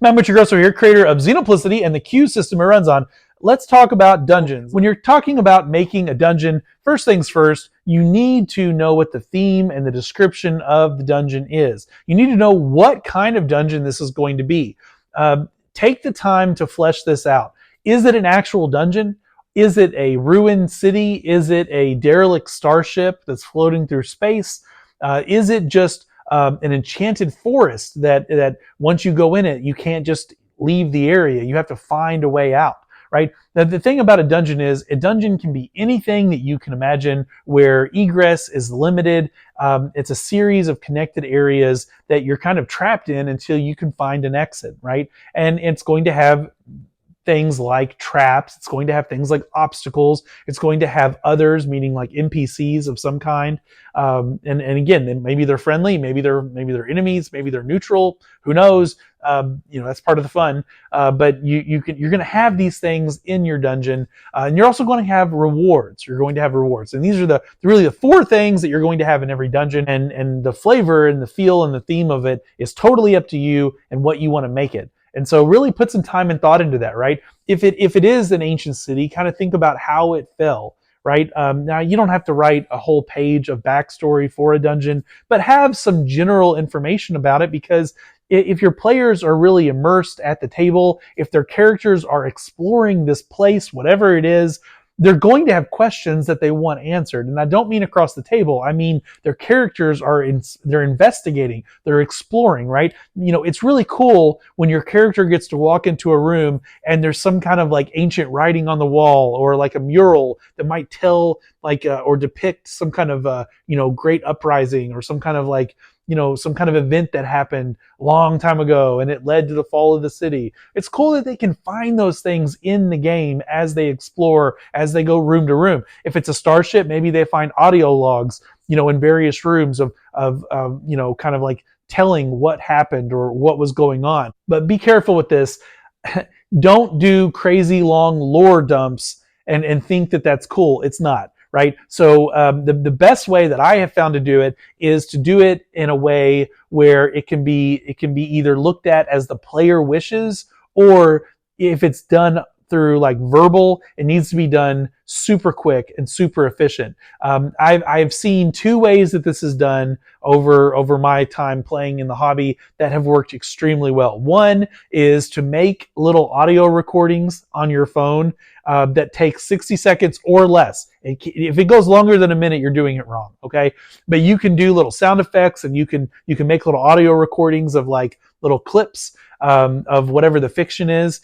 Matt Muchagrosso here, creator of Xenoplicity and the queue system it runs on. Let's talk about dungeons. When you're talking about making a dungeon, first things first, you need to know what the theme and the description of the dungeon is. You need to know what kind of dungeon this is going to be. Take the time to flesh this out. Is it an actual dungeon? Is it a ruined city? Is it a derelict starship that's floating through space? Is it just an enchanted forest that once you go in it, you can't just leave the area. You have to find a way out, right? Now, the thing about a dungeon is a dungeon can be anything that you can imagine where egress is limited. It's a series of connected areas that you're kind of trapped in until you can find an exit, right? And it's going to have things like traps. It's going to have things like obstacles. It's going to have others, meaning like NPCs of some kind. And again, maybe they're friendly, maybe they're enemies, maybe they're neutral. Who knows? That's part of the fun. But you're going to have these things in your dungeon, and you're also going to have rewards. You're going to have rewards, and these are really the four things that you're going to have in every dungeon. And the flavor and the feel and the theme of it is totally up to you and what you want to make it. And so really put some time and thought into that, right? If it is an ancient city, kind of think about how it fell, right? Now, you don't have to write a whole page of backstory for a dungeon, but have some general information about it, because if your players are really immersed at the table, if their characters are exploring this place, whatever it is, they're going to have questions that they want answered. And I don't mean across the table. I mean, their characters they're investigating, they're exploring, right? It's really cool when your character gets to walk into a room and there's some kind of like ancient writing on the wall, or like a mural that might tell or depict some kind of, great uprising, or some kind of some kind of event that happened a long time ago and it led to the fall of the city. It's cool that they can find those things in the game as they explore, as they go room to room. If it's a starship, maybe they find audio logs, in various rooms of kind of like telling what happened or what was going on. But be careful with this. Don't do crazy long lore dumps and think that that's cool. It's not. Right. So the best way that I have found to do it is to do it in a way where it can be either looked at as the player wishes, or if it's done through like verbal, it needs to be done super quick and super efficient. I've seen two ways that this is done over my time playing in the hobby that have worked extremely well. One is to make little audio recordings on your phone that take 60 seconds or less. If it goes longer than a minute, you're doing it wrong, okay? But you can do little sound effects, and you can make little audio recordings of like little clips of whatever the fiction is,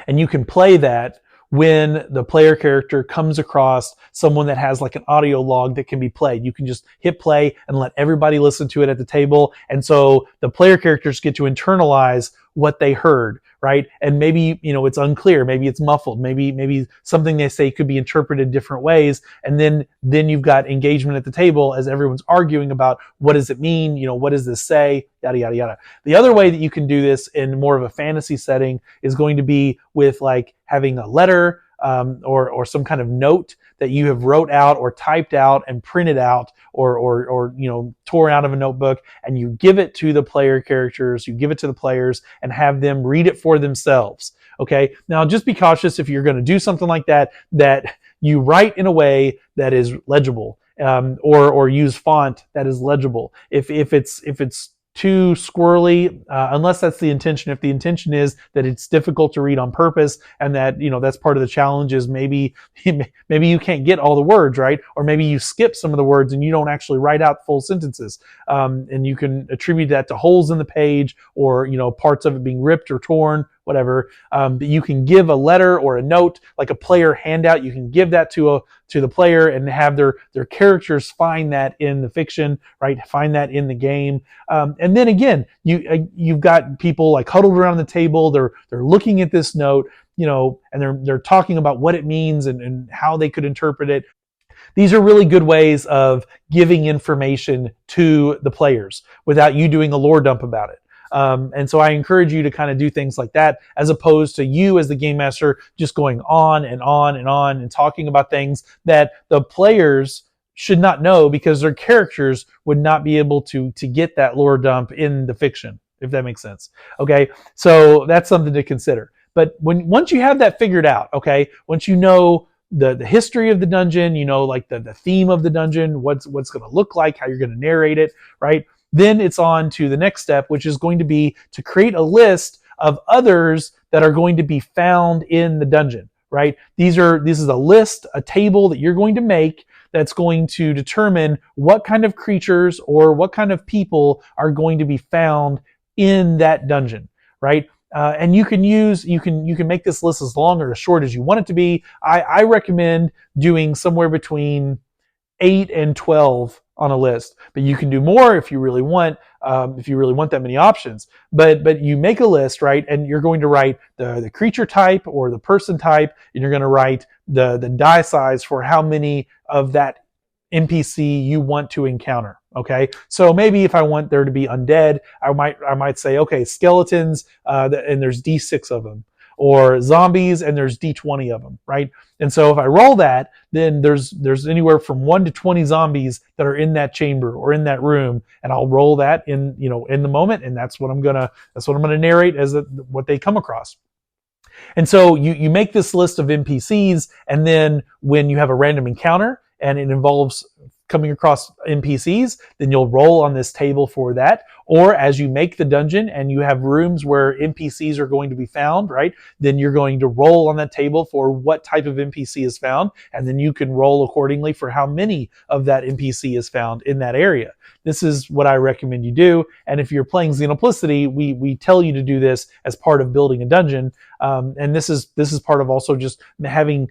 and you can play that when the player character comes across someone that has like an audio log that can be played. You can just hit play and let everybody listen to it at the table. And so the player characters get to internalize what they heard, right? And maybe, it's unclear. Maybe it's muffled. Maybe something they say could be interpreted different ways. And then you've got engagement at the table as everyone's arguing about what does it mean? What does this say? Yada, yada, yada. The other way that you can do this in more of a fantasy setting is going to be with like having a letter, or some kind of note that you have wrote out or typed out and printed out, or tore out of a notebook, and you give it to the player characters, you give it to the players, and have them read it for themselves. Okay. Now just be cautious if you're going to do something like that you write in a way that is legible, or use font that is legible. If it's too squirrely, unless that's the intention. If the intention is that it's difficult to read on purpose, and that that's part of the challenge, is maybe you can't get all the words right, or maybe you skip some of the words and you don't actually write out full sentences, and you can attribute that to holes in the page, or parts of it being ripped or torn, whatever. But you can give a letter or a note, like a player handout. You can give that to the player and have their characters find that in the fiction, right? Find that in the game. And then again, you've got people like huddled around the table. They're looking at this note, and they're talking about what it means and how they could interpret it. These are really good ways of giving information to the players without you doing a lore dump about it. And so I encourage you to kind of do things like that, as opposed to you as the game master just going on and on and on and talking about things that the players should not know, because their characters would not be able to get that lore dump in the fiction. if that makes sense. Okay, so that's something to consider. But once you have that figured out, okay, once you know the history of the dungeon, you know, like the theme of the dungeon, what's going to look like, how you're going to narrate it, right? Then it's on to the next step, which is going to be to create a list of others that are going to be found in the dungeon, right? This is a list, a table that you're going to make that's going to determine what kind of creatures or what kind of people are going to be found in that dungeon, right? And you can make this list as long or as short as you want it to be. I recommend doing somewhere between 8 and 12 on a list, but you can do more if you really want. If you really want that many options, but you make a list, right? And you're going to write the creature type or the person type, and you're going to write the die size for how many of that NPC you want to encounter. Okay, so maybe if I want there to be undead, I might say, okay, skeletons, and there's D6 of them, or zombies and there's D20 of them, right? And so if I roll that, then there's anywhere from 1 to 20 zombies that are in that chamber or in that room, and I'll roll that in the moment, and that's what I'm gonna narrate as what they come across. And so you make this list of NPCs, and then when you have a random encounter and it involves coming across NPCs, then you'll roll on this table for that. Or as you make the dungeon and you have rooms where NPCs are going to be found, right? Then you're going to roll on that table for what type of NPC is found, and then you can roll accordingly for how many of that NPC is found in that area. This is what I recommend you do. And if you're playing Xenoplicity, we tell you to do this as part of building a dungeon. And this is part of also just having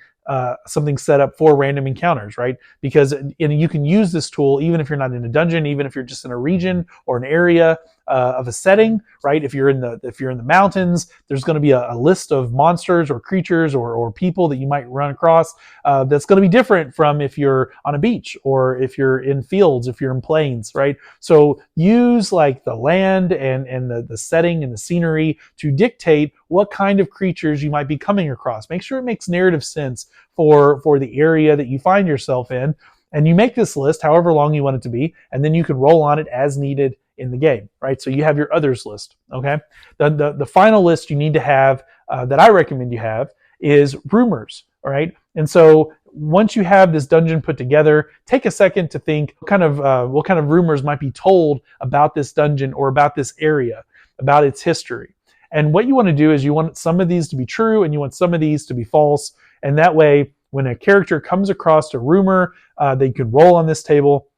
something set up for random encounters, right? Because you can use this tool even if you're not in a dungeon, even if you're just in a region or an area of a setting, right? If you're in the mountains, there's going to be a list of monsters or creatures or people that you might run across that's going to be different from if you're on a beach or if you're in fields, if you're in plains, right? So use like the land and the setting and the scenery to dictate what kind of creatures you might be coming across. Make sure it makes narrative sense for the area that you find yourself in. And you make this list however long you want it to be, and then you can roll on it as needed in the game, right? So you have your others list, okay? The final list you need to have, that I recommend you have, is rumors, all right? And so once you have this dungeon put together, take a second to think what kind of rumors might be told about this dungeon or about this area, about its history. And what you want to do is you want some of these to be true and you want some of these to be false. And that way, when a character comes across a rumor, they can roll on this table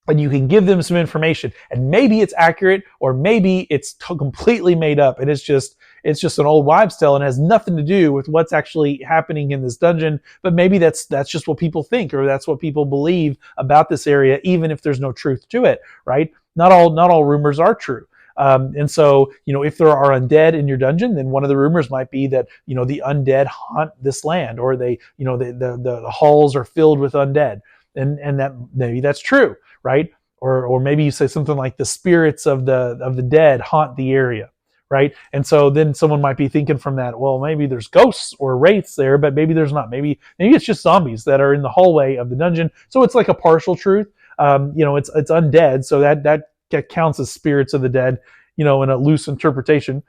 and you can give them some information. And maybe it's accurate or maybe it's completely made up and it's just an old wives' tale and has nothing to do with what's actually happening in this dungeon. But maybe that's just what people think or that's what people believe about this area, even if there's no truth to it, right? Not all rumors are true. And so, if there are undead in your dungeon, then one of the rumors might be that, the undead haunt this land, or the halls are filled with undead, and that maybe that's true, right? Or maybe you say something like the spirits of the dead haunt the area, right? And so then someone might be thinking from that, well, maybe there's ghosts or wraiths there, but maybe there's not. Maybe it's just zombies that are in the hallway of the dungeon. So it's like a partial truth. It's undead, so that counts as spirits of the dead, in a loose interpretation.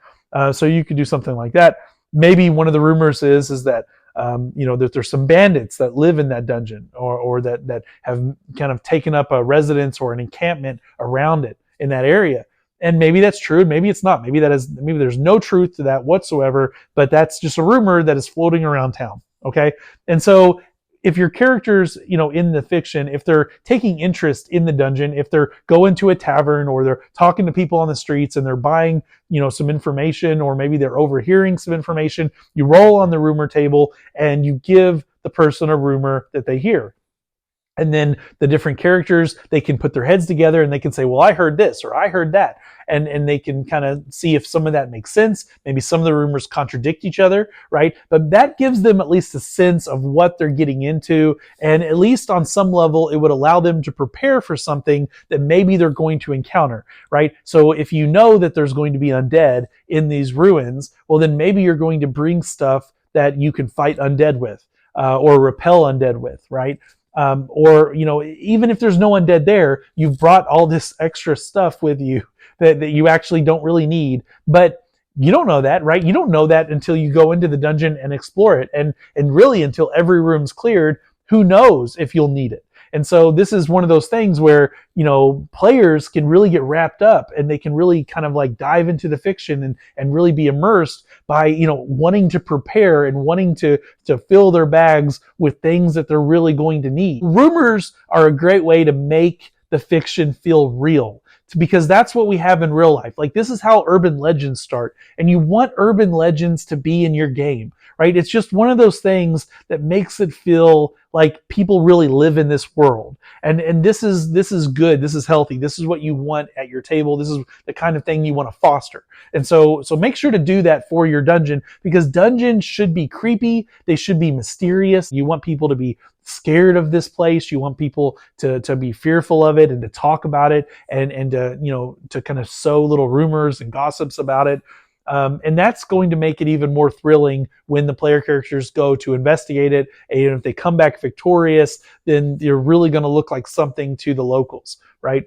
So you could do something like that. Maybe one of the rumors is that that there's some bandits that live in that dungeon, or that have kind of taken up a residence or an encampment around it in that area. And maybe that's true, maybe it's not. Maybe there's no truth to that whatsoever, but that's just a rumor that is floating around town. Okay, and so if your characters, in the fiction, if they're taking interest in the dungeon, if they're going to a tavern or they're talking to people on the streets and they're buying, some information, or maybe they're overhearing some information, you roll on the rumor table and you give the person a rumor that they hear. And then the different characters, they can put their heads together and they can say, well, I heard this or I heard that. And they can kind of see if some of that makes sense. Maybe some of the rumors contradict each other, right? But that gives them at least a sense of what they're getting into. And at least on some level, it would allow them to prepare for something that maybe they're going to encounter, right? So if you know that there's going to be undead in these ruins, well, then maybe you're going to bring stuff that you can fight undead with, or repel undead with, right? Or even if there's no undead there, you've brought all this extra stuff with you that you actually don't really need. But you don't know that, right? You don't know that until you go into the dungeon and explore it. And really until every room's cleared, who knows if you'll need it. And so this is one of those things where, players can really get wrapped up and they can really kind of like dive into the fiction and really be immersed by, wanting to prepare and wanting to fill their bags with things that they're really going to need. Rumors are a great way to make the fiction feel real, because that's what we have in real life. Like, this is how urban legends start, and you want urban legends to be in your game, right? It's just one of those things that makes it feel like people really live in this world. And this is good. This is healthy. This is what you want at your table. This is the kind of thing you want to foster. And so make sure to do that for your dungeon, because dungeons should be creepy. They should be mysterious. You want people to be scared of this place. You want people to be fearful of it and to talk about it and to kind of sow little rumors and gossips about it. And that's going to make it even more thrilling when the player characters go to investigate it. And if they come back victorious, then you're really going to look like something to the locals, right?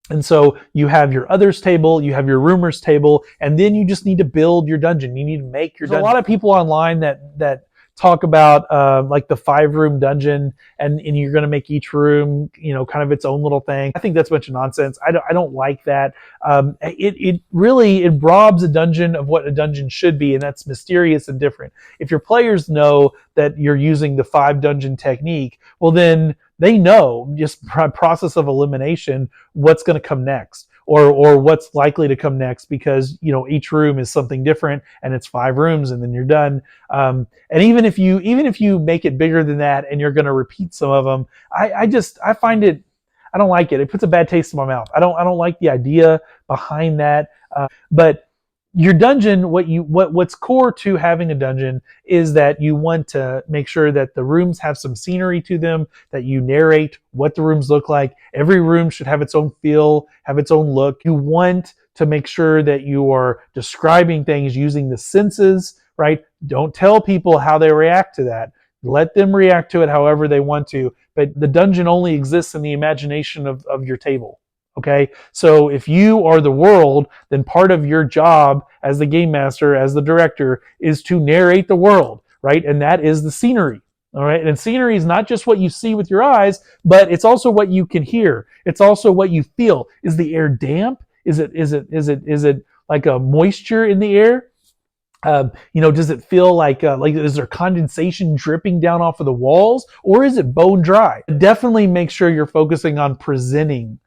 And so you have your others table, you have your rumors table, and then you just need to build your dungeon. You need to make your dungeon. There's a lot of people online that talk about like the 5-room dungeon, and you're going to make each room, kind of its own little thing. I think that's a bunch of nonsense. I don't like that. It really robs a dungeon of what a dungeon should be, and that's mysterious and different. If your players know that you're using the 5-dungeon technique, well then they know, just process of elimination, what's going to come next. Or what's likely to come next, because each room is something different, and it's 5 rooms, and then you're done. And even if you make it bigger than that, and you're going to repeat some of them, I find it, I don't like it. It puts a bad taste in my mouth. I don't like the idea behind that. But your dungeon, what's core to having a dungeon is that you want to make sure that the rooms have some scenery to them, that you narrate what the rooms look like. Every room should have its own feel, have its own look. You want to make sure that you are describing things using the senses, right? Don't tell people how they react to that. Let them react to it however they want to, but the dungeon only exists in the imagination of your table. Okay, so if you are the world, then part of your job as the game master, as the director, is to narrate the world, right? And that is the scenery. All right, and scenery is not just what you see with your eyes, but it's also what you can hear. It's also what you feel. Is the air damp? Is it like a moisture in the air? Does it feel like is there condensation dripping down off of the walls, or is it bone dry? Definitely make sure you're focusing on presenting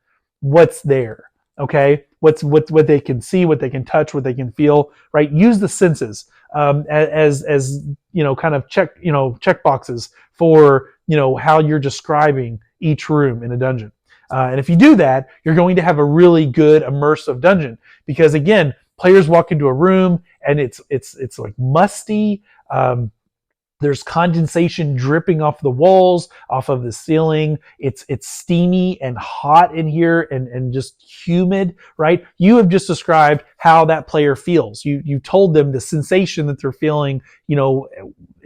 what's there, okay? What they can see, what they can touch, what they can feel, right? Use the senses as kind of check boxes for how you're describing each room in a dungeon. And if you do that, you're going to have a really good immersive dungeon, because again, players walk into a room and it's like musty. There's condensation dripping off the walls, off of the ceiling. It's steamy and hot in here and just humid, right? You have just described how that player feels. You told them the sensation that they're feeling,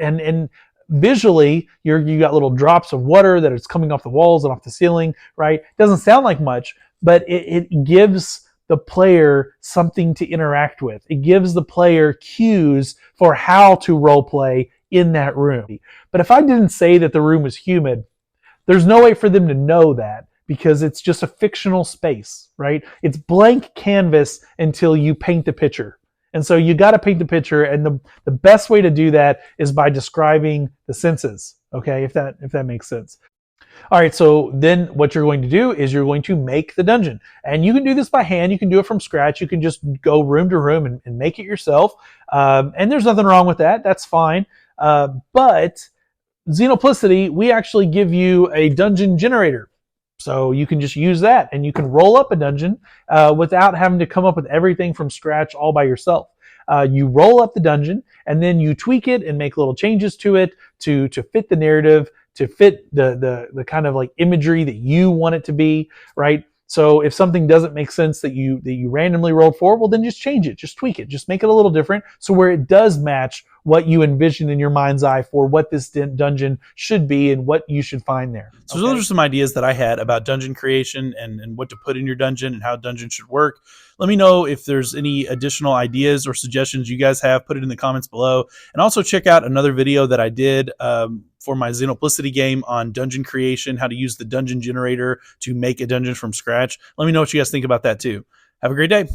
and visually you got little drops of water that is coming off the walls and off the ceiling, right? Doesn't sound like much, but it gives the player something to interact with. It gives the player cues for how to role play in that room. But if I didn't say that the room was humid, there's no way for them to know that, because it's just a fictional space, right? It's blank canvas until you paint the picture. And so you got to paint the picture, and the best way to do that is by describing the senses, okay? If that makes sense. All right, so then what you're going to do is you're going to make the dungeon. And you can do this by hand. You can do it from scratch. You can just go room to room and make it yourself. And there's nothing wrong with that. That's fine. But Xenoplicity, we actually give you a dungeon generator. So you can just use that, and you can roll up a dungeon without having to come up with everything from scratch all by yourself. You roll up the dungeon, and then you tweak it and make little changes to it to fit the narrative, to fit the kind of like imagery that you want it to be, right? So if something doesn't make sense that you randomly rolled for, well then just change it, just tweak it, just make it a little different, so where it does match what you envision in your mind's eye for what this dungeon should be and what you should find there. So those are some ideas that I had about dungeon creation and what to put in your dungeon and how dungeon should work. Let me know if there's any additional ideas or suggestions you guys have. Put it in the comments below. And also check out another video that I did for my Xenoplicity game on dungeon creation, how to use the dungeon generator to make a dungeon from scratch. Let me know what you guys think about that too. Have a great day.